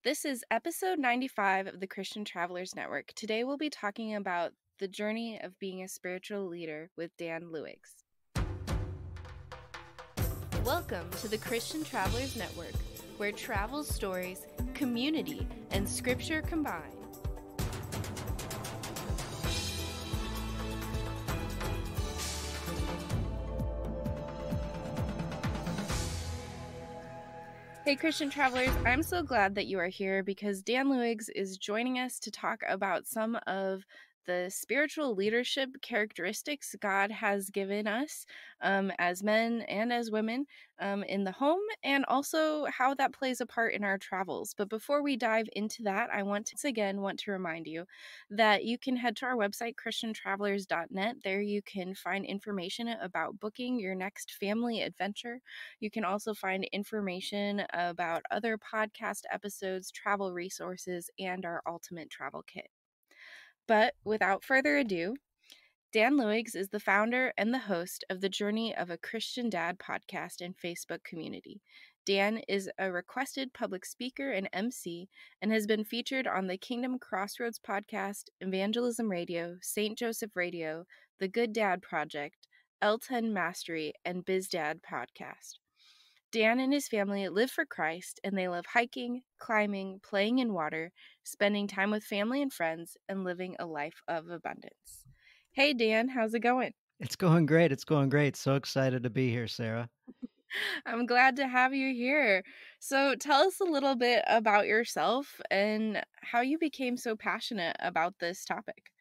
This is episode 95 of the Christian Travelers Network. Today we'll be talking about the journey of being a spiritual leader with Dan Luigs. Welcome to the Christian Travelers Network, where travel stories, community, and scripture combine. Hey, Christian travelers, I'm so glad that you are here because Dan Luigs is joining us to talk about some of the spiritual leadership characteristics God has given us as men and as women in the home, and also how that plays a part in our travels. But before we dive into that, I want to remind you that you can head to our website, christiantravelers.net. There you can find information about booking your next family adventure. You can also find information about other podcast episodes, travel resources, and our ultimate travel kit. But without further ado, Dan Luigs is the founder and the host of the Journey of a Christian Dad podcast and Facebook community. Dan is a requested public speaker and MC and has been featured on the Kingdom Crossroads podcast, Evangelism Radio, St. Joseph Radio, The Good Dad Project, L10 Mastery, and Biz Dad podcast. Dan and his family live for Christ, and they love hiking, climbing, playing in water, spending time with family and friends, and living a life of abundance. Hey, Dan, how's it going? It's going great. It's going great. So excited to be here, Sarah. I'm glad to have you here. So, tell us a little bit about yourself and how you became so passionate about this topic.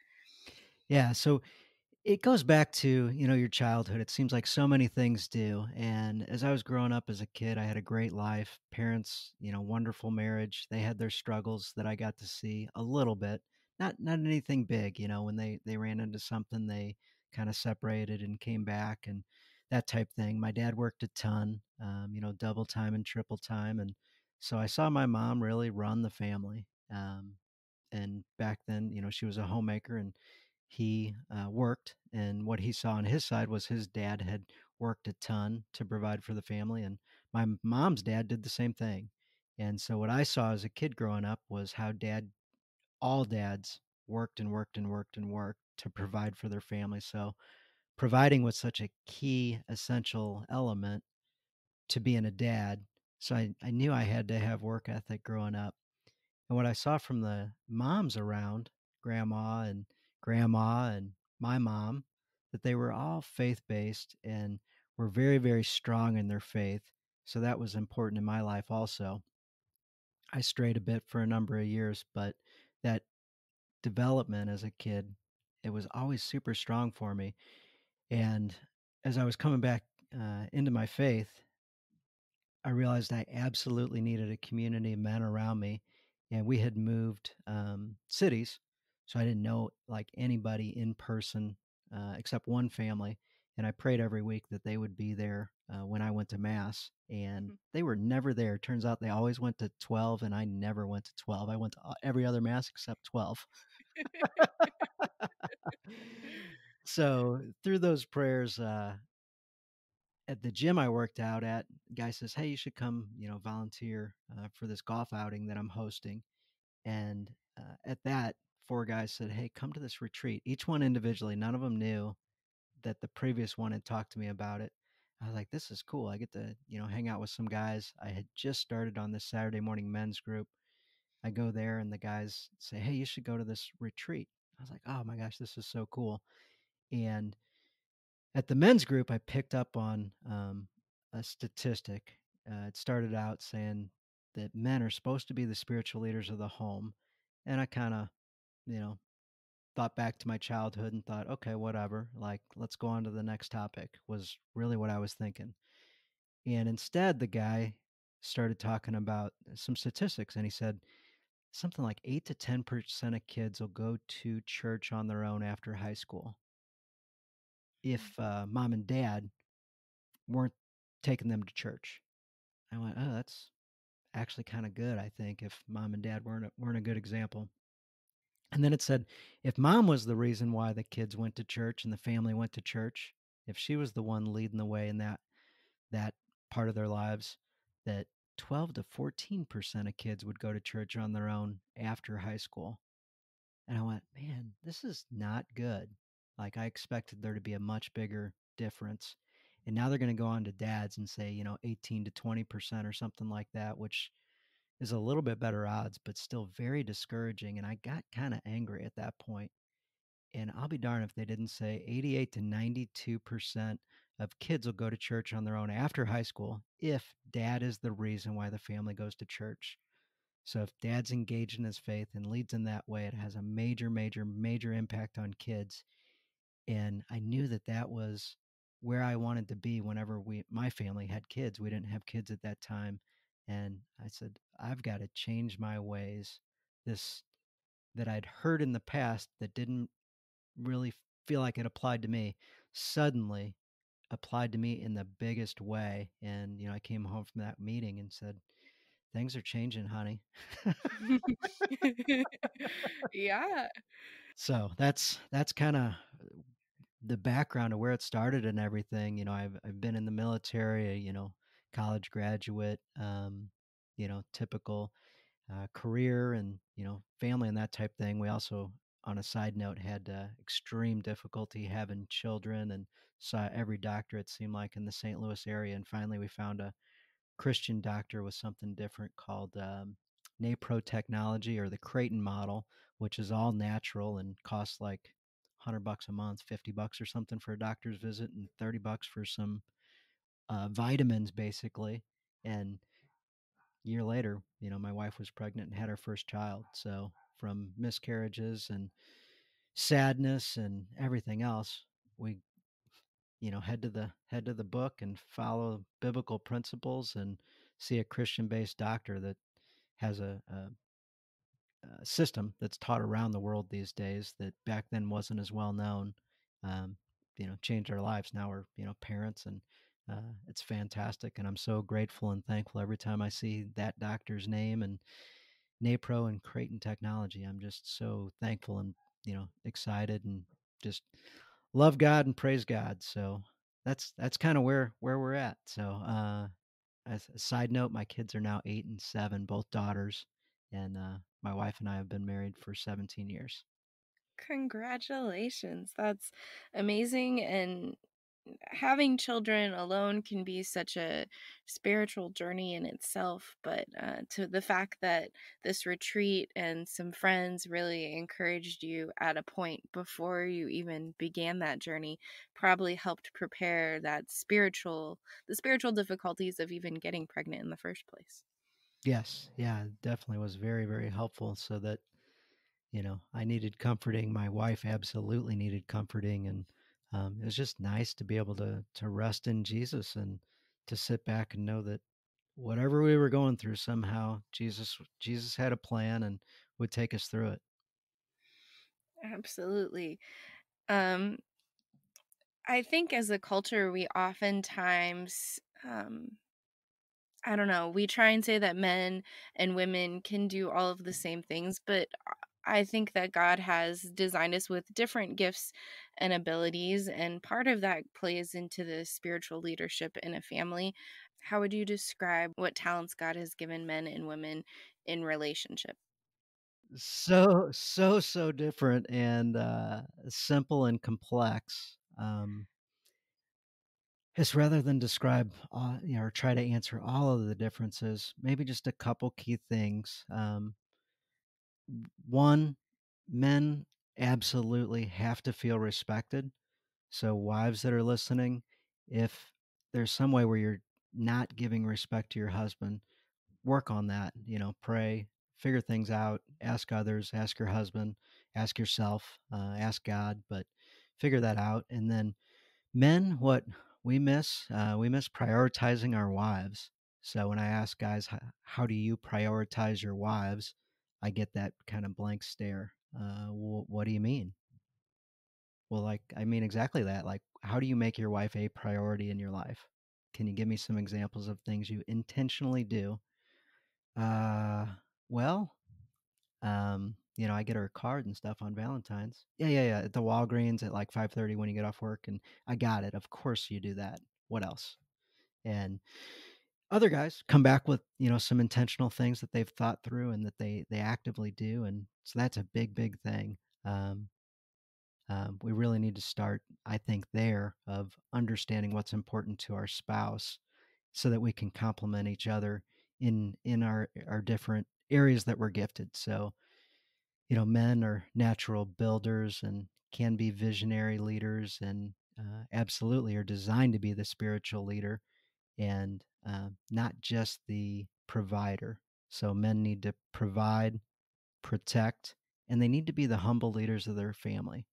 Yeah, so it goes back to, your childhood. It seems like so many things do. And as I was growing up as a kid, I had a great life. Parents, wonderful marriage. They had their struggles that I got to see a little bit. Not anything big, when they ran into something, they kind of separated and came back and that type thing. My dad worked a ton, double time and triple time. And so I saw my mom really run the family. And back then, she was a homemaker and he worked. And what he saw on his side was his dad had worked a ton to provide for the family. And my mom's dad did the same thing. And so what I saw as a kid growing up was how all dads worked and worked and worked and worked to provide for their family. So providing was such a key, essential element to being a dad. So I knew I had to have work ethic growing up. And what I saw from the moms around, grandma and my mom, that they were all faith-based and were very, very strong in their faith. So that was important in my life also. I strayed a bit for a number of years, but that development as a kid, it was always super strong for me. And as I was coming back into my faith, I realized I absolutely needed a community of men around me, and we had moved cities, so I didn't know like anybody in person except one family. And I prayed every week that they would be there when I went to mass, and they were never there. Turns out they always went to 12, and I never went to 12. I went to every other mass except 12. So through those prayers, at the gym I worked out at, guy says, "Hey, you should come, volunteer for this golf outing that I'm hosting." And at that, four guys said, "Hey, come to this retreat." Each one individually. None of them knew that the previous one had talked to me about it. I was like, "This is cool. I get to, hang out with some guys." I had just started on this Saturday morning men's group. I go there, and the guys say, "Hey, you should go to this retreat." I was like, "Oh my gosh, this is so cool!" And at the men's group, I picked up on a statistic. It started out saying that men are supposed to be the spiritual leaders of the home. And I kind of, you know, thought back to my childhood and thought, okay, whatever. Like, let's go on to the next topic, was really what I was thinking. And instead, the guy started talking about some statistics. And he said something like 8 to 10% of kids will go to church on their own after high school if mom and dad weren't taking them to church. I went, "Oh, that's actually kind of good, I think, if mom and dad weren't a good example." And then it said if mom was the reason why the kids went to church and the family went to church, if she was the one leading the way in that part of their lives, that 12 to 14% of kids would go to church on their own after high school. And I went, man, this is not good. Like I expected there to be a much bigger difference. And now they're going to go on to dads and say, 18 to 20% or something like that, which is a little bit better odds, but still very discouraging. And I got kind of angry at that point. And I'll be darned if they didn't say 88 to 92% of kids will go to church on their own after high school if dad is the reason why the family goes to church. So if dad's engaged in his faith and leads in that way, it has a major, major, major impact on kids. And I knew that that was where I wanted to be whenever my family had kids. We didn't have kids at that time. And I said, I've got to change my ways. This that I'd heard in the past that didn't really feel like it applied to me suddenly applied to me in the biggest way. And, I came home from that meeting and said, things are changing, honey. Yeah. So that's kind of the background of where it started and everything. I've been in the military, college graduate, typical career and family and that type thing. We also, on a side note, had extreme difficulty having children and saw every doctor it seemed like in the St. Louis area. And finally, we found a Christian doctor with something different called NAPRO technology or the Creighton model, which is all natural and costs like $100 a month, $50 or something for a doctor's visit, and $30 for some vitamins, basically. And a year later, my wife was pregnant and had her first child. So from miscarriages and sadness and everything else, we head to the book and follow biblical principles and see a Christian based doctor that has a system that's taught around the world these days that back then wasn't as well known. um, changed our lives. Now we're parents, and it's fantastic, and I'm so grateful and thankful every time I see that doctor's name and NAPRO and Creighton technology. I'm just so thankful and excited and just love God and praise God. So that's kind of where we're at. So as a side note, my kids are now 8 and 7, both daughters, and my wife and I have been married for 17 years. Congratulations. That's amazing. And having children alone can be such a spiritual journey in itself. But to the fact that this retreat and some friends really encouraged you at a point before you even began that journey probably helped prepare the spiritual difficulties of even getting pregnant in the first place. Yes, yeah, it definitely was very, very helpful. So that I needed comforting. My wife absolutely needed comforting, and it was just nice to be able to rest in Jesus and to sit back and know that whatever we were going through, somehow Jesus had a plan and would take us through it. Absolutely. Um, I think as a culture, we oftentimes, I don't know, we try and say that men and women can do all of the same things, but I think that God has designed us with different gifts and abilities, and part of that plays into the spiritual leadership in a family. How would you describe what talents God has given men and women in relationship? So different and simple and complex. Is rather than describe or try to answer all of the differences, maybe just a couple key things. One, men absolutely have to feel respected. So wives that are listening, if there's some way where you're not giving respect to your husband, work on that. Pray, figure things out, ask others, ask your husband, ask yourself, ask God, but figure that out. And then men, what we miss prioritizing our wives. So when I ask guys, how do you prioritize your wives? I get that kind of blank stare. What do you mean? Well, like, I mean exactly that. Like, how do you make your wife a priority in your life? Can you give me some examples of things you intentionally do? Uh, well, I get her a card and stuff on Valentine's. Yeah, yeah, yeah. At the Walgreens at like 5:30 when you get off work, and I got it. Of course you do that. What else? And Other guys come back with, some intentional things that they've thought through and that they actively do, and so that's a big, big thing. Um, we really need to start, I think, there of understanding what's important to our spouse so that we can complement each other in our different areas that we're gifted. So, men are natural builders and can be visionary leaders and absolutely are designed to be the spiritual leader and not just the provider. So men need to provide, protect, and they need to be the humble leaders of their family.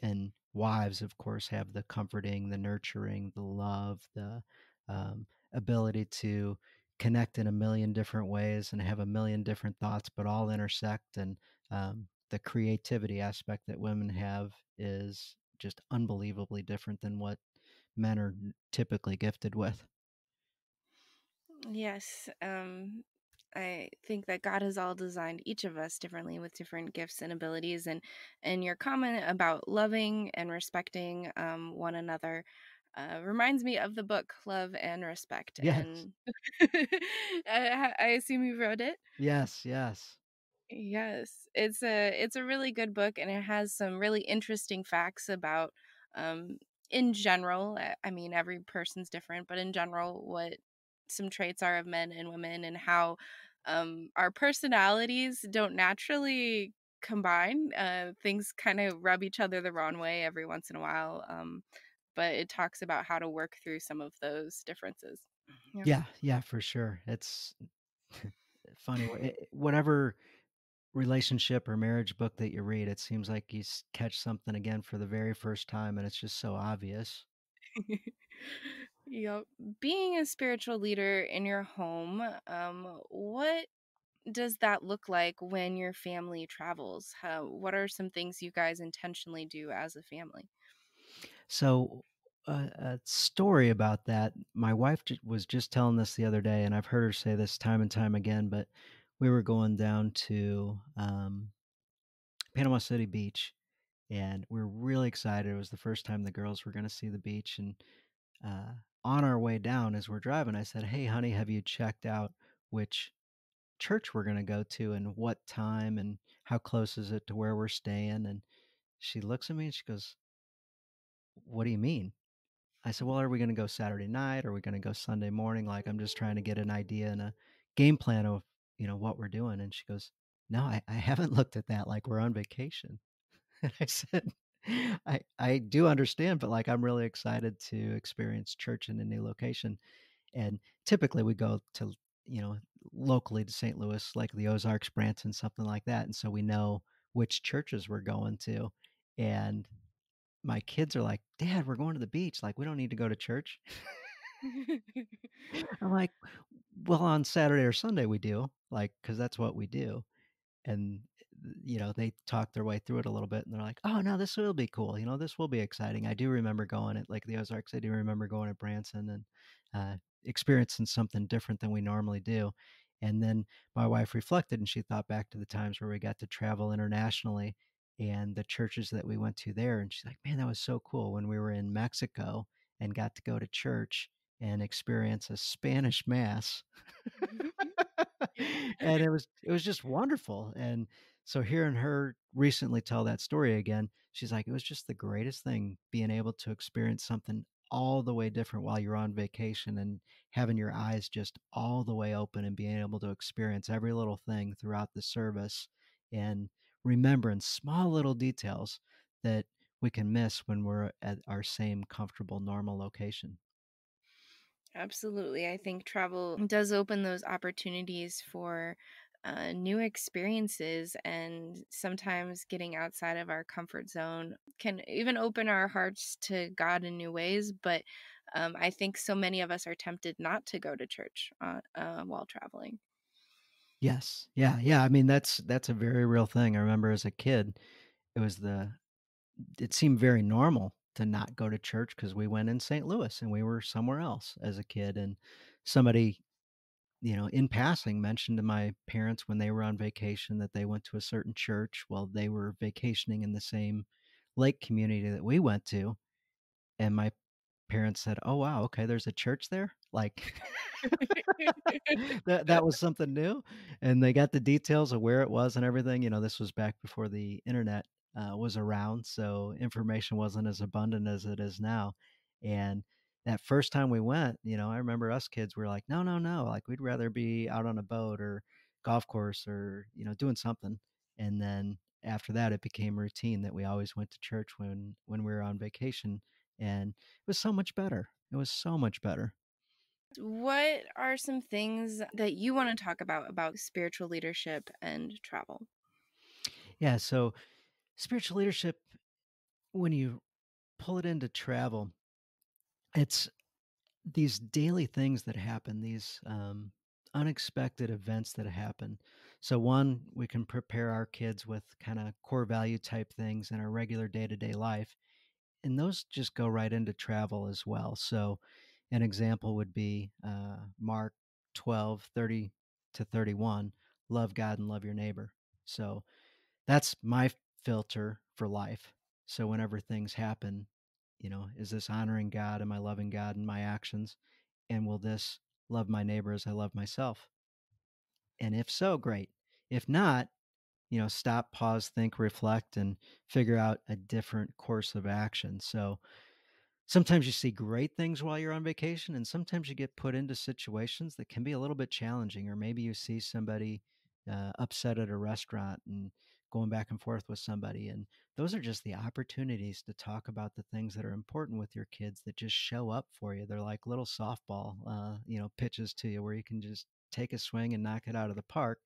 And wives, of course, have the comforting, the nurturing, the love, the um, ability to connect in a million different ways and have a million different thoughts, but all intersect. And the creativity aspect that women have is just unbelievably different than what men are typically gifted with. Yes, I think that God has all designed each of us differently with different gifts and abilities, and your comment about loving and respecting one another reminds me of the book Love and Respect, Yes. and I assume you wrote it. Yes, yes. Yes, it's a really good book, and it has some really interesting facts about, um, in general, I mean, every person's different, but in general, what some traits are of men and women, and how, our personalities don't naturally combine. Things kind of rub each other the wrong way every once in a while, but it talks about how to work through some of those differences. Yeah. Yeah, yeah, for sure. It's funny, whatever relationship or marriage book that you read, it seems like you catch something again for the very first time, and it's just so obvious. Yep. Being a spiritual leader in your home, what does that look like when your family travels? What are some things you guys intentionally do as a family? So, a story about that, my wife was just telling this the other day, and I've heard her say this time and time again, but we were going down to Panama City Beach, and we were really excited. It was the first time the girls were going to see the beach, and uh, on our way down as we're driving, I said, "Hey, honey, have you checked out which church we're going to go to and what time and how close is it to where we're staying?" And she looks at me and she goes, "What do you mean?" I said, "Well, are we going to go Saturday night? Are we going to go Sunday morning? Like, I'm just trying to get an idea and a game plan of, what we're doing." And she goes, "No, I haven't looked at that. Like, we're on vacation." And I said, I do understand, but like, I'm really excited to experience church in a new location. And typically we go to, you know, locally to St. Louis, like the Ozarks, Branson, something like that. And so we know which churches we're going to. And my kids are like, "Dad, we're going to the beach. Like, we don't need to go to church." I'm like, "Well, on Saturday or Sunday we do, like, because that's what we do." And they talked their way through it a little bit, and they're like, "Oh, no, this will be cool. This will be exciting." I do remember going at like the Ozarks. I do remember going at Branson and experiencing something different than we normally do. And then my wife reflected, and she thought back to the times where we got to travel internationally and the churches that we went to there. And she's like, "Man, that was so cool when we were in Mexico and got to go to church and experience a Spanish mass." And it was just wonderful. And so hearing her recently tell that story again, she's like, "It was just the greatest thing being able to experience something all the way different while you're on vacation and having your eyes just all the way open and being able to experience every little thing throughout the service and remembering small little details that we can miss when we're at our same comfortable normal location." Absolutely. I think travel does open those opportunities for new experiences, and sometimes getting outside of our comfort zone can even open our hearts to God in new ways. But I think so many of us are tempted not to go to church while traveling. Yes. Yeah, yeah. I mean, that's a very real thing. I remember as a kid, it was the it seemed very normal to not go to church because we went in St. Louis and we were somewhere else as a kid. And somebody, in passing mentioned to my parents when they were on vacation that they went to a certain church. Well, they were vacationing in the same lake community that we went to. And my parents said, "Oh, wow, okay, there's a church there?" Like, that was something new, and they got the details of where it was and everything. This was back before the internet, was around, so information wasn't as abundant as it is now, and that first time we went, I remember us kids were like, "No, no, no," like, we'd rather be out on a boat or golf course or, doing something, and then after that, it became routine that we always went to church when we were on vacation, and it was so much better. It was so much better. What are some things that you want to talk about spiritual leadership and travel? Yeah, so spiritual leadership, when you pull it into travel, it's these daily things that happen, these unexpected events that happen. So, one, we can prepare our kids with kind of core value type things in our regular day to day life. And those just go right into travel as well. So, an example would be Mark 12:30 to 31, love God and love your neighbor. So, that's my filter for life. So whenever things happen, is this honoring God? Am I loving God in my actions? And will this love my neighbor as I love myself? And if so, great. If not, stop, pause, think, reflect, and figure out a different course of action. So sometimes you see great things while you're on vacation, and sometimes you get put into situations that can be a little bit challenging, or maybe you see somebody upset at a restaurant and going back and forth with somebody. And those are just the opportunities to talk about the things that are important with your kids that just show up for you. They're like little softball, pitches to you where you can just take a swing and knock it out of the park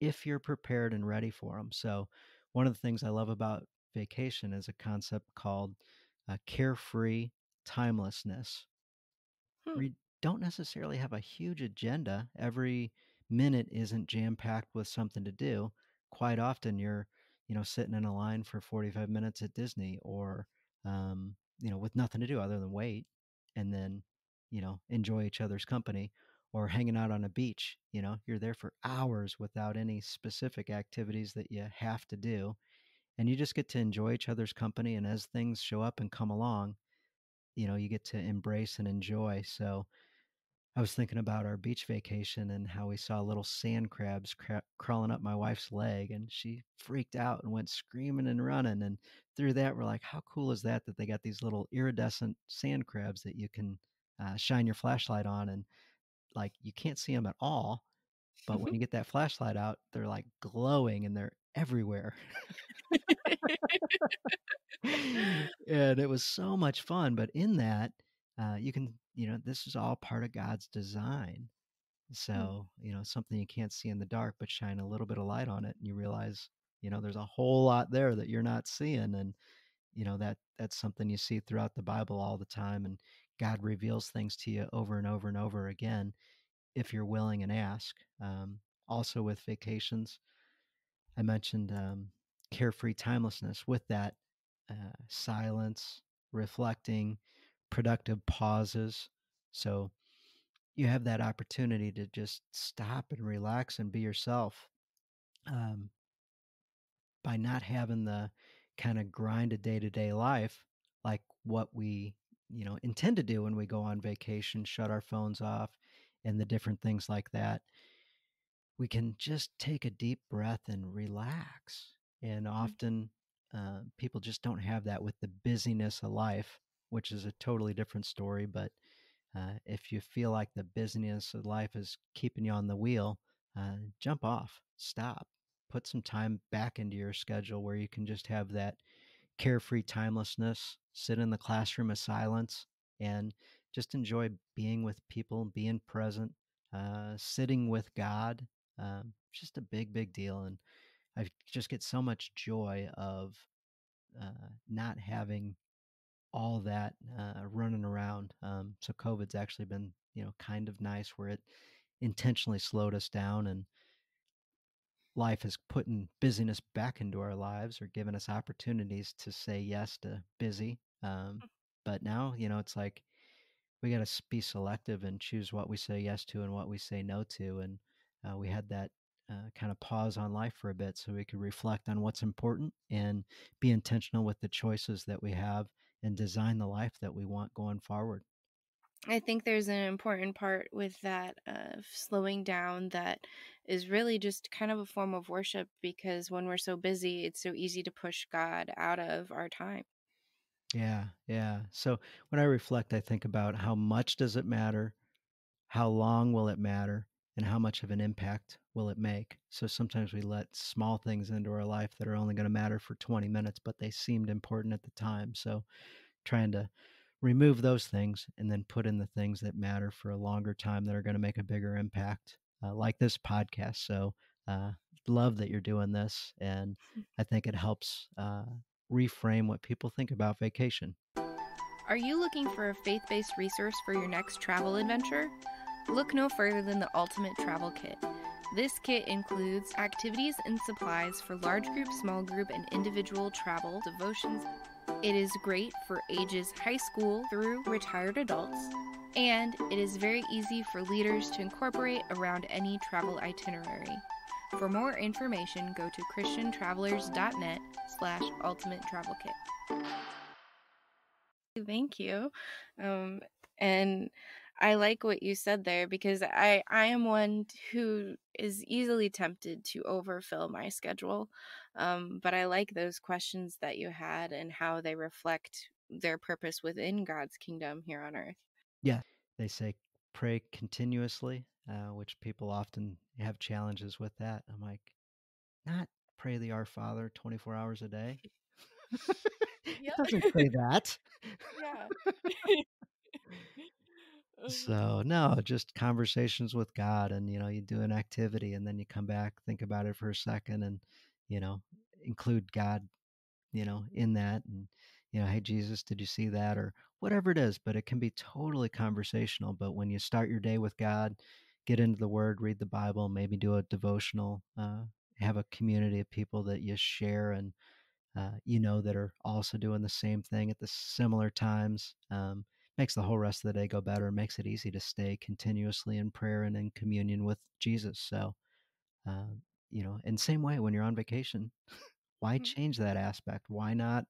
if you're prepared and ready for them. So, one of the things I love about vacation is a concept called carefree timelessness. Hmm. We don't necessarily have a huge agenda. Every minute isn't jam packed with something to do. Quite often, you're, sitting in a line for 45 minutes at Disney or, with nothing to do other than wait and then, enjoy each other's company or hanging out on a beach. You're there for hours without any specific activities that you have to do. And you just get to enjoy each other's company. And as things show up and come along, you get to embrace and enjoy. So, I was thinking about our beach vacation and how we saw little sand crabs crawling up my wife's leg, and she freaked out and went screaming and running. And through that, we're like, how cool is that they got these little iridescent sand crabs that you can shine your flashlight on, and like you can't see them at all, but when you get that flashlight out, they're like glowing and they're everywhere. And it was so much fun. But in that, you can, this is all part of God's design. Hmm. So, something you can't see in the dark, but shine a little bit of light on it, and you realize, there's a whole lot there that you're not seeing. And, that's something you see throughout the Bible all the time. And God reveals things to you over and over and over again if you're willing and ask. Also, with vacations, I mentioned carefree timelessness. With that, silence, reflecting, productive pauses. So, you have that opportunity to just stop and relax and be yourself um, by not having the kind of grind of day-to-day life like what we intend to do when we go on vacation, shut our phones off and the different things like that. We can just take a deep breath and relax. And Hmm. often people just don't have that with the busyness of life, which is a totally different story. But if you feel like the busyness of life is keeping you on the wheel, jump off, stop, put some time back into your schedule where you can just have that carefree timelessness, sit in the classroom of silence, and just enjoy being with people, being present, sitting with God. Just a big, big deal. And I just get so much joy of not having all that running around. So COVID's actually been, kind of nice where it intentionally slowed us down and life is putting busyness back into our lives or giving us opportunities to say yes to busy. But now, it's like we got to be selective and choose what we say yes to and what we say no to. And we had that kind of pause on life for a bit so we could reflect on what's important and be intentional with the choices that we have and design the life that we want going forward. I think there's an important part with that of slowing down that is really just kind of a form of worship because when we're so busy, it's so easy to push God out of our time. Yeah, yeah. So when I reflect, I think about how much does it matter, how long will it matter, and how much of an impact will it make. So sometimes we let small things into our life that are only going to matter for 20 minutes, but they seemed important at the time. So trying to remove those things and then put in the things that matter for a longer time that are going to make a bigger impact, like this podcast. So, uh, love that you're doing this. And I think it helps reframe what people think about vacation. Are you looking for a faith based resource for your next travel adventure? Look no further than the Ultimate Travel Kit. This kit includes activities and supplies for large group, small group, and individual travel devotions. It is great for ages high school through retired adults, and it is very easy for leaders to incorporate around any travel itinerary. For more information, go to christiantravelers.net/ultimate travel kit. Thank you. Um, and I like what you said there because I am one who is easily tempted to overfill my schedule. But I like those questions that you had and how they reflect their purpose within God's kingdom here on earth. Yeah. They say pray continuously, which people often have challenges with that. I'm like, not pray the Our Father 24 hours a day. It Yeah. doesn't say that. Yeah. Um, So, no, just conversations with God and, you do an activity and then you come back, think about it for a second and, you know, include God, in that and, hey, Jesus, did you see that? Or whatever it is, but it can be totally conversational. But when you start your day with God, get into the Word, read the Bible, maybe do a devotional, have a community of people that you share and that are also doing the same thing at the similar times. Makes the whole rest of the day go better. Makes it easy to stay continuously in prayer and in communion with Jesus. So, uh, in the same way, when you're on vacation, why change that aspect? Why not,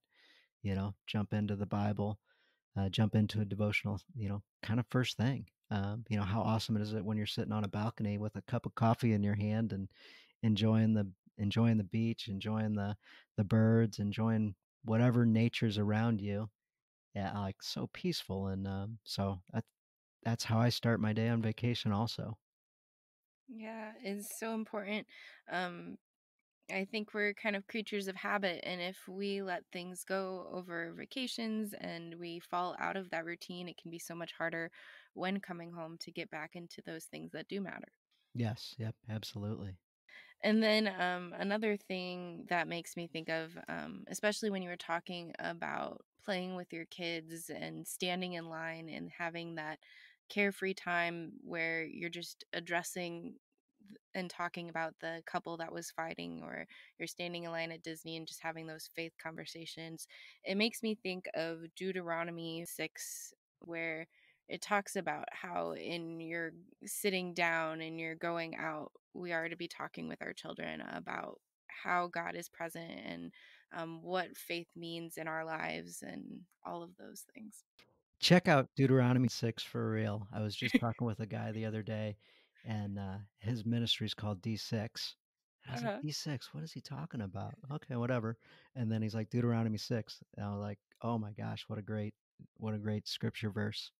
jump into the Bible, jump into a devotional, kind of first thing. How awesome is it when you're sitting on a balcony with a cup of coffee in your hand and enjoying the enjoying the beach, enjoying the birds, enjoying whatever nature's around you. Yeah, like so peaceful, and so that's how I start my day on vacation. Also, yeah, it's so important. Um, I think we're kind of creatures of habit, and if we let things go over vacations and we fall out of that routine, it can be so much harder when coming home to get back into those things that do matter. yes, yep, absolutely. And then another thing that makes me think of, especially when you were talking about playing with your kids and standing in line and having that carefree time where you're just addressing and talking about the couple that was fighting, or you're standing in line at Disney and just having those faith conversations. It makes me think of Deuteronomy 6, where it talks about how in your sitting down and you're going out, we are to be talking with our children about how God is present and what faith means in our lives and all of those things. Check out Deuteronomy 6 for real. I was just talking with a guy the other day, and his ministry is called D6. And I was like, Uh-huh. D6, what is he talking about? Okay, whatever. And then he's like, Deuteronomy 6. And I was like, oh my gosh, what a great scripture verse.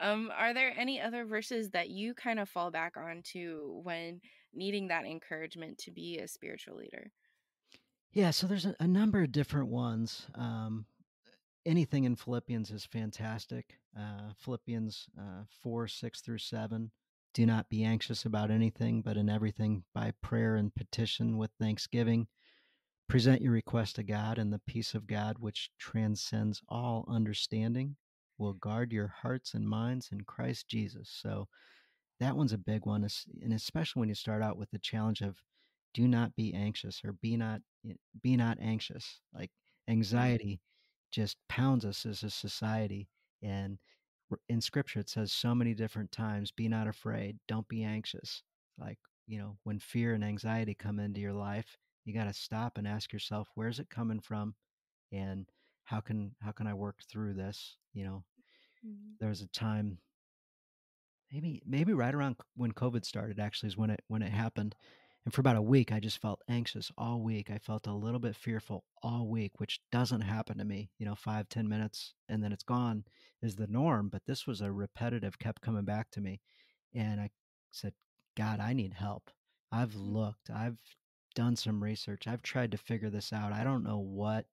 Are there any other verses that you kind of fall back onto when needing that encouragement to be a spiritual leader? Yeah, so there's a number of different ones. Anything in Philippians is fantastic. Philippians 4, 6 through 7. Do not be anxious about anything, but in everything by prayer and petition with thanksgiving. Present your request to God, and the peace of God, which transcends all understanding, will guard your hearts and minds in Christ Jesus. So that one's a big one, and especially when you start out with the challenge of do not be anxious or be not anxious. Like Mm. anxiety just pounds us as a society, and in Scripture it says so many different times, "Be not afraid, don't be anxious." Like when fear and anxiety come into your life, you got to stop and ask yourself, where's it coming from, and how can I work through this? Mhm. There was a time, maybe right around when COVID started, actually, is when it happened. And for about a week, I just felt anxious all week. I felt a little bit fearful all week, which doesn't happen to me. 5-10 minutes and then it's gone is the norm. But this was a repetitive, kept coming back to me. And I said, God, I need help. I've looked, I've done some research, I've tried to figure this out. I don't know what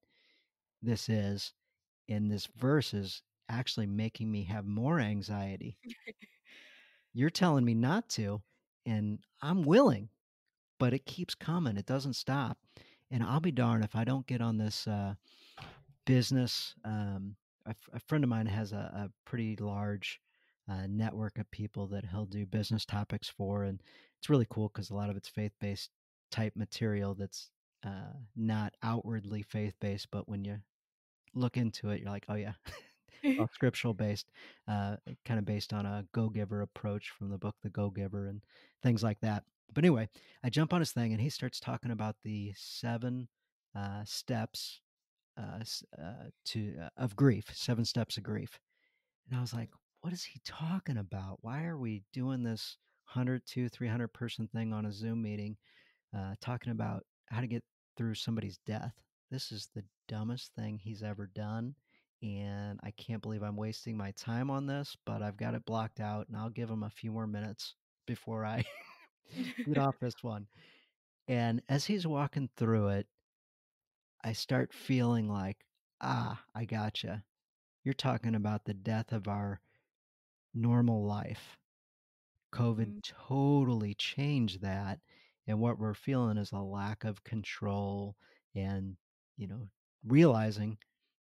this is. And this verse is actually making me have more anxiety. You're telling me not to, and I'm willing, but it keeps coming. It doesn't stop. And I'll be darned if I don't get on this business. A friend of mine has a pretty large network of people that he'll do business topics for. And it's really cool because a lot of it's faith based type material that's not outwardly faith based, but when you look into it, you're like, oh, yeah. Well, scriptural based, kind of based on a Go Giver approach from the book The Go Giver and things like that. But anyway, I jump on his thing and he starts talking about the 7 steps of grief, 7 steps of grief. And I was like, what is he talking about? Why are we doing this 100, 300 person thing on a Zoom meeting, talking about how to get through somebody's death? This is the dumbest thing he's ever done. And I can't believe I'm wasting my time on this, but I've got it blocked out and I'll give him a few more minutes before I get off this one. And as he's walking through it, I start feeling like, I gotcha. You're talking about the death of our normal life. COVID Mhm. totally changed that. And what we're feeling is a lack of control and, you know, realizing,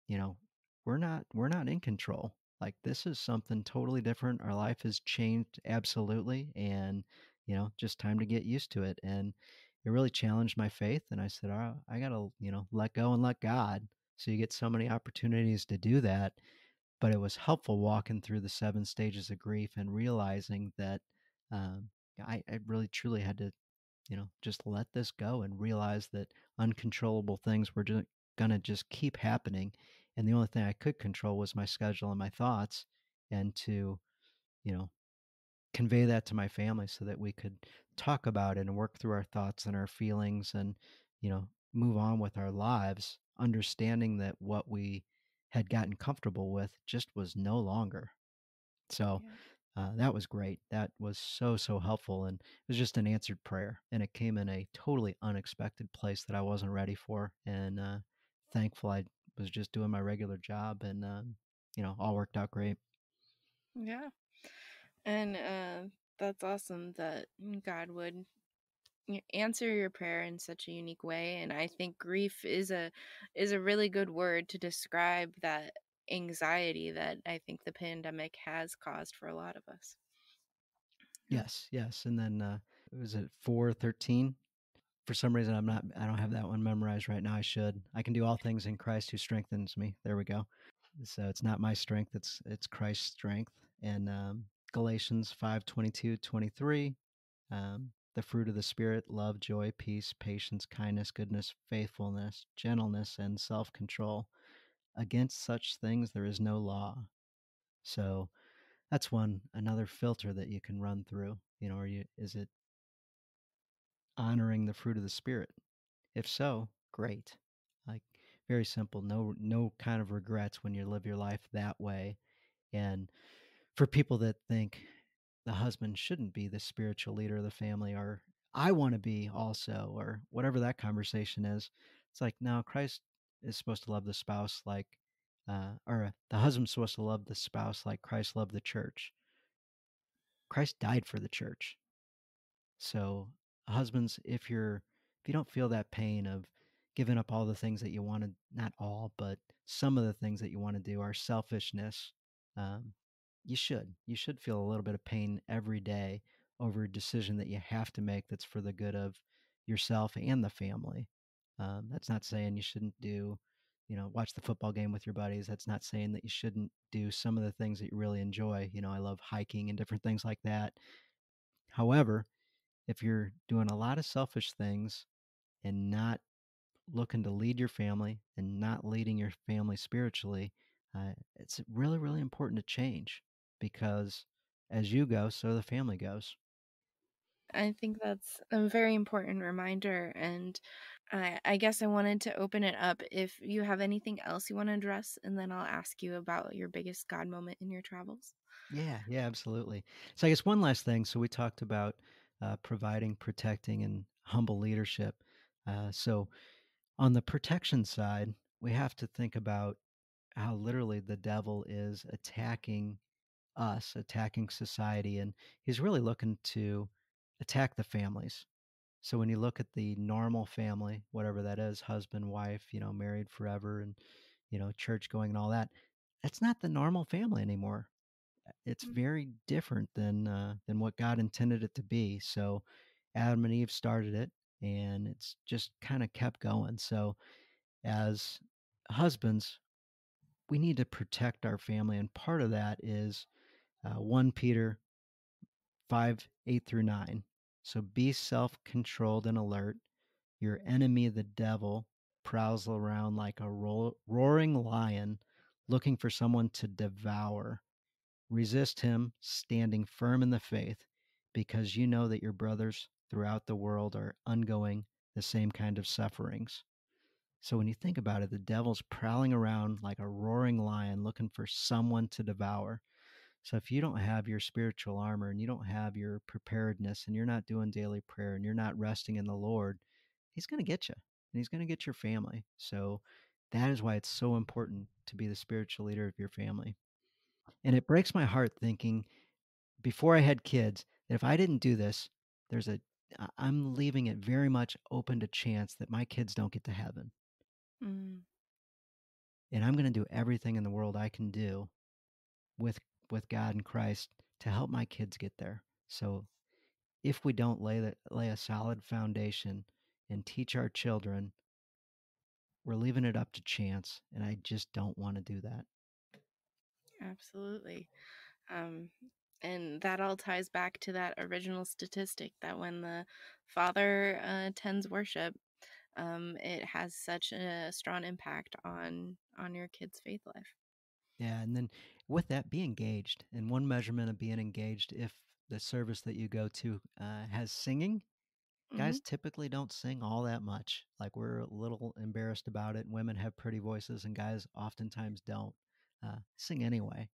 you know, we're not in control. Like this is something totally different. Our life has changed absolutely. And, just time to get used to it. And it really challenged my faith. And I said, oh, I gotta, let go and let God. So you get so many opportunities to do that, but it was helpful walking through the 7 stages of grief and realizing that um, I really truly had to, just let this go and realize that uncontrollable things were just gonna just keep happening, and the only thing I could control was my schedule and my thoughts, and to, you know, convey that to my family so that we could talk about it and work through our thoughts and our feelings and, move on with our lives, understanding that what we had gotten comfortable with just was no longer. So Yeah. that was great. That was so, so helpful. And it was just an answered prayer. And it came in a totally unexpected place that I wasn't ready for. And thankful I was just doing my regular job and, all worked out great. Yeah. And that's awesome that God would answer your prayer in such a unique way. And I think grief is a really good word to describe that anxiety that I think the pandemic has caused for a lot of us. Yeah. Yes, yes. And then was it 4:13? For some reason, I don't have that one memorized right now. I should. I can do all things in Christ who strengthens me. There we go. So it's not my strength, it's Christ's strength. And Galatians 5:22-23, the fruit of the Spirit, love, joy, peace, patience, kindness, goodness, faithfulness, gentleness, and self-control. Against such things there is no law. So that's another filter that you can run through. Is it honoring the fruit of the Spirit? If so, great. Like very simple. No kind of regrets when you live your life that way. And for people that think the husband shouldn't be the spiritual leader of the family, or I want to be also, or whatever that conversation is, it's like, no, Christ is supposed to love the spouse like, or the husband's supposed to love the spouse like Christ loved the church. Christ died for the church. So, husbands, if you don't feel that pain of giving up all the things that you want to, not all, but some of the things that you want to do are selfishness. Um, you should feel a little bit of pain every day over a decision that you have to make that's for the good of yourself and the family. That's not saying you shouldn't watch the football game with your buddies. That's not saying that you shouldn't do some of the things that you really enjoy. I love hiking and different things like that. However, if you're doing a lot of selfish things and not looking to lead your family and not leading your family spiritually, it's really, really important to change because as you go, so the family goes. I think that's a very important reminder. And I guess I wanted to open it up if you have anything else you want to address, and then I'll ask you about your biggest God moment in your travels. Yeah, yeah, absolutely. So I guess one last thing. So we talked about providing, protecting, and humble leadership. So on the protection side, we have to think about how literally the devil is attacking us, attacking society, and he's really looking to attack the families. So when you look at the normal family, whatever that is, husband, wife, married forever and, church going and all that, that's not the normal family anymore. It's Mm. very different than what God intended it to be. So Adam and Eve started it, and it's just kind of kept going. So as husbands, we need to protect our family, and part of that is 1 Peter 5:8 through 9. So be self controlled and alert. Your enemy, the devil, prowls around like a roaring lion looking for someone to devour. Resist him, standing firm in the faith, because you know that your brothers throughout the world are undergoing the same kind of sufferings. So when you think about it, the devil's prowling around like a roaring lion looking for someone to devour. So if you don't have your spiritual armor and you don't have your preparedness and you're not doing daily prayer and you're not resting in the Lord, he's going to get you and he's going to get your family. So that is why it's so important to be the spiritual leader of your family. And it breaks my heart thinking before I had kids that if I didn't do this, there's a I'm leaving it very much open to chance that my kids don't get to heaven. Mm, And I'm going to do everything in the world I can do with with God and Christ to help my kids get there. So if we don't lay a solid foundation and teach our children, we're leaving it up to chance, and I just don't want to do that. absolutely. Um, and that all ties back to that original statistic that when the father attends worship, it has such a strong impact on your kid's faith life. Yeah, and then with that, be engaged. And one measurement of being engaged, if the service that you go to has singing, Hmm. guys typically don't sing all that much. Like we're a little embarrassed about it. Women have pretty voices, and guys oftentimes don't. Sing anyway.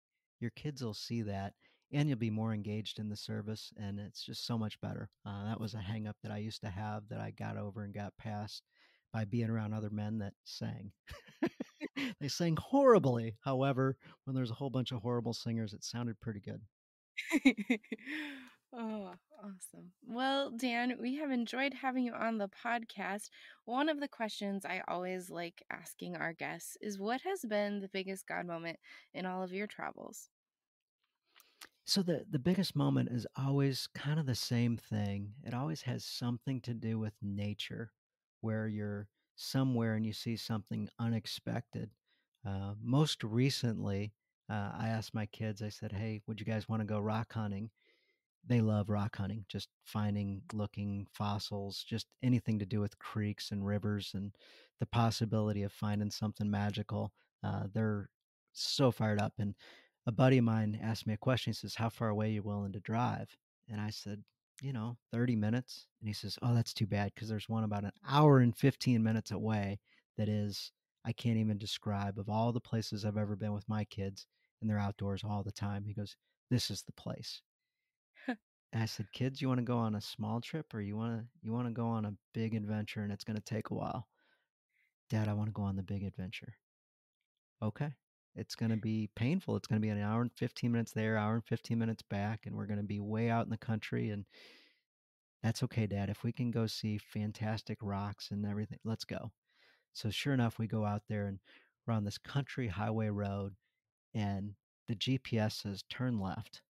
Your kids will see that, and you'll be more engaged in the service, and it's just so much better. That was a hang up that I used to have that I got over and got past by being around other men that sang. They sang horribly. However, when there's a whole bunch of horrible singers, it sounded pretty good. Oh, awesome. Well, Dan, we have enjoyed having you on the podcast. One of the questions I always like asking our guests is what has been the biggest God moment in all of your travels? So the biggest moment is always kind of the same thing. It always has something to do with nature, where you're somewhere and you see something unexpected. Most recently, I asked my kids. I said, "Hey, would you guys want to go rock hunting?" They love rock hunting, just finding, looking fossils, just anything to do with creeks and rivers and the possibility of finding something magical. They're so fired up. And a buddy of mine asked me a question. He says, "How far away are you willing to drive?" And I said, 30 minutes. And he says, "Oh, that's too bad because there's one about an hour and 15 minutes away that is, I can't even describe of all the places I've ever been with my kids, and they're outdoors all the time." He goes, "This is the place." And I said, "Kids, you want to go on a small trip or you want to go on a big adventure and it's going to take a while?" "Dad, I want to go on the big adventure." "Okay. It's going to be painful. It's going to be an hour and 15 minutes there, hour and 15 minutes back, and we're going to be way out in the country and that's okay, Dad. If we can go see fantastic rocks and everything, let's go." So sure enough, we go out there and we're on this country highway road and the GPS says turn left.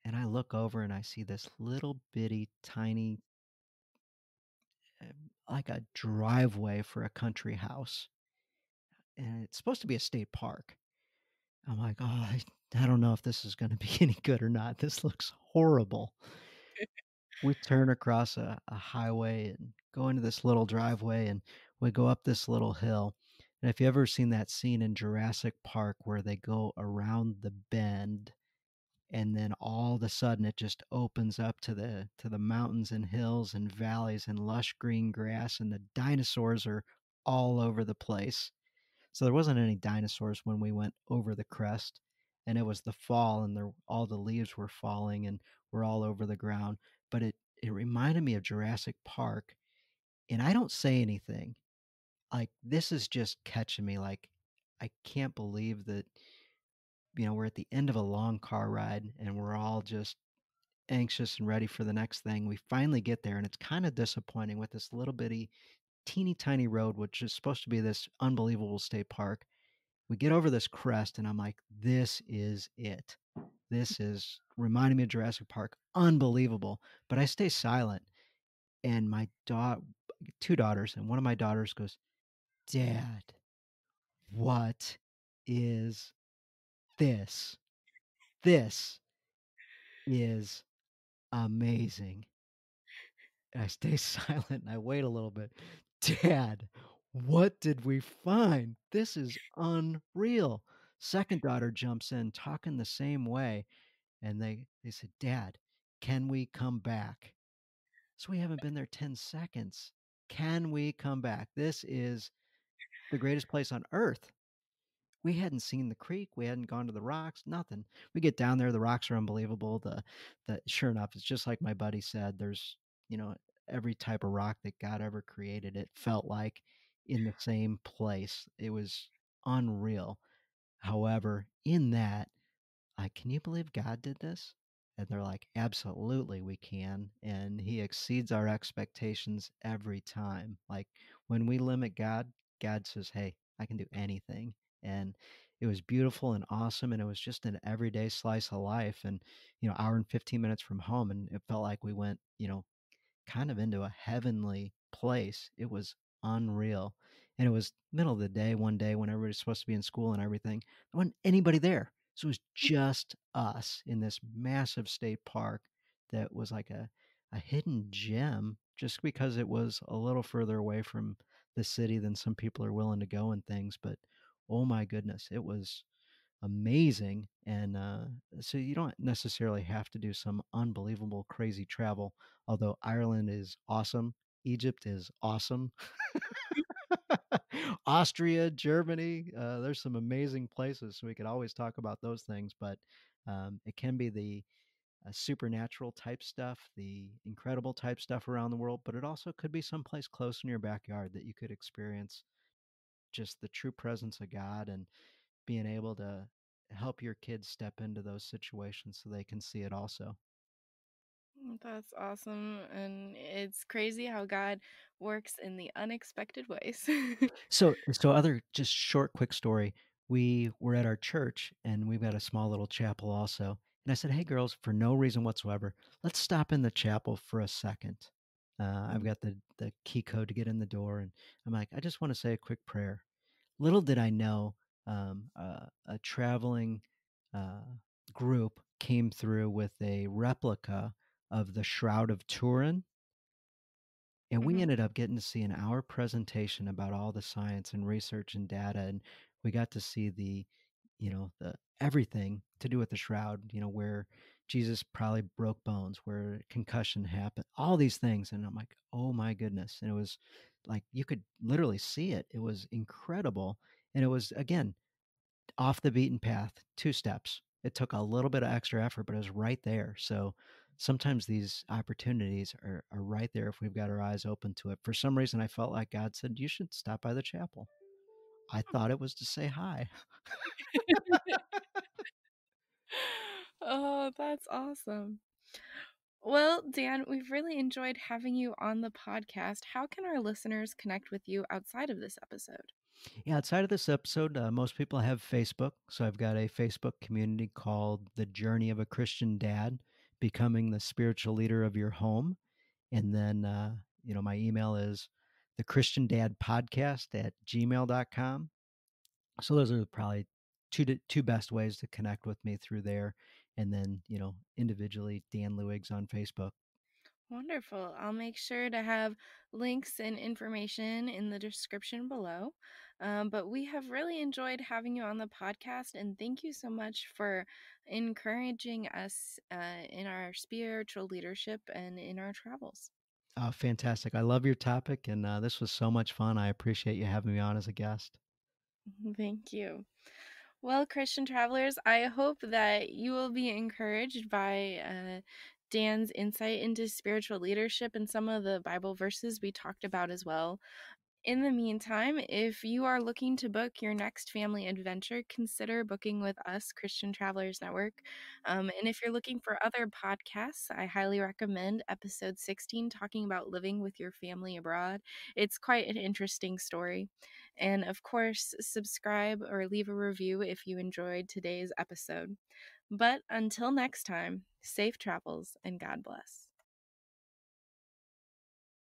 And I look over and I see this little bitty tiny like a driveway for a country house, and it's supposed to be a state park. I'm like, "Oh, I don't know if this is gonna be any good or not. This looks horrible." we turn across a highway and go into this little driveway, and we go up this little hill. And if you ever seen that scene in Jurassic Park where they go around the bend and then all of a sudden it just opens up to the mountains and hills and valleys and lush green grass, and the dinosaurs are all over the place. So there wasn't any dinosaurs when we went over the crest, and it was the fall, and all the leaves were falling and were all over the ground. But it reminded me of Jurassic Park, and I don't say anything. Like, this is just catching me. Like, I can't believe that we're at the end of a long car ride, and we're all just anxious and ready for the next thing. We finally get there, and it's kind of disappointing with this little bitty, teeny tiny road, which is supposed to be this unbelievable state park. We get over this crest, and I'm like, this is it. This is reminding me of Jurassic Park. Unbelievable. But I stay silent. And my two daughters, and one of my daughters goes, Dad, what is this? This is amazing. And I stay silent and I wait a little bit. Dad, what did we find? This is unreal. Second daughter jumps in talking the same way. And they said, Dad, can we come back? So we haven't been there 10 seconds. Can we come back? This is the greatest place on earth. We hadn't seen the creek. We hadn't gone to the rocks, nothing. We get down there. The rocks are unbelievable. The sure enough, it's just like my buddy said. There's, you know, every type of rock that God ever created. It felt like in the same place. It was unreal. However, in that, like, can you believe God did this? And they're like, absolutely, we can. And he exceeds our expectations every time. Like, when we limit God, God says, hey, I can do anything. And it was beautiful and awesome. And it was just an everyday slice of life. And, hour and 15 minutes from home. And it felt like we went, kind of into a heavenly place. It was unreal. And it was middle of the day one day when everybody's supposed to be in school and everything. There wasn't anybody there. So it was just us in this massive state park that was like a hidden gem just because it was a little further away from the city than some people are willing to go and things. But oh my goodness, it was amazing. And so you don't necessarily have to do some unbelievable, crazy travel. Although Ireland is awesome, Egypt is awesome, Austria, Germany, there's some amazing places. So we could always talk about those things, but it can be the supernatural type stuff, the incredible type stuff around the world, but it also could be someplace close in your backyard that you could experience just the true presence of God and being able to help your kids step into those situations so they can see it also. That's awesome. And it's crazy how God works in the unexpected ways. So other just short, quick story. We were at our church and we've got a small little chapel also. And I said, hey, girls, for no reason whatsoever, let's stop in the chapel for a second. I've Mhm. got the key code to get in the door. And I'm like, I just want to say a quick prayer. Little did I know, a traveling uh, group came through with a replica of the Shroud of Turin, and we Mhm. ended up getting to see an hour presentation about all the science and research and data, and we got to see the everything to do with the shroud, where Jesus probably broke bones, where concussion happened, all these things. And I'm like, oh my goodness. And it was like you could literally see it. It was incredible. And it was, again, off the beaten path, 2 steps. It took a little bit of extra effort, but it was right there. So sometimes these opportunities are right there if we've got our eyes open to it. For some reason, I felt like God said, you should stop by the chapel. I thought it was to say hi. Oh, that's awesome. Well, Dan, we've really enjoyed having you on the podcast. How can our listeners connect with you outside of this episode? Yeah, outside of this episode, most people have Facebook. So I've got a Facebook community called The Journey of a Christian Dad, becoming the spiritual leader of your home. And then, my email is the Christian Dad Podcast at gmail.com. So those are probably two best ways to connect with me through there. And then, individually, Dan Luigs on Facebook. Wonderful. I'll make sure to have links and information in the description below. But we have really enjoyed having you on the podcast, and thank you so much for encouraging us in our spiritual leadership and in our travels. Oh, fantastic. I love your topic, and this was so much fun. I appreciate you having me on as a guest. Thank you. Well, Christian travelers, I hope that you will be encouraged by Dan's insight into spiritual leadership and some of the Bible verses we talked about as well. In the meantime, if you are looking to book your next family adventure, consider booking with us, Christian Travelers Network. And if you're looking for other podcasts, I highly recommend episode 16, talking about living with your family abroad. It's quite an interesting story. And of course, subscribe or leave a review if you enjoyed today's episode. But until next time, safe travels and God bless.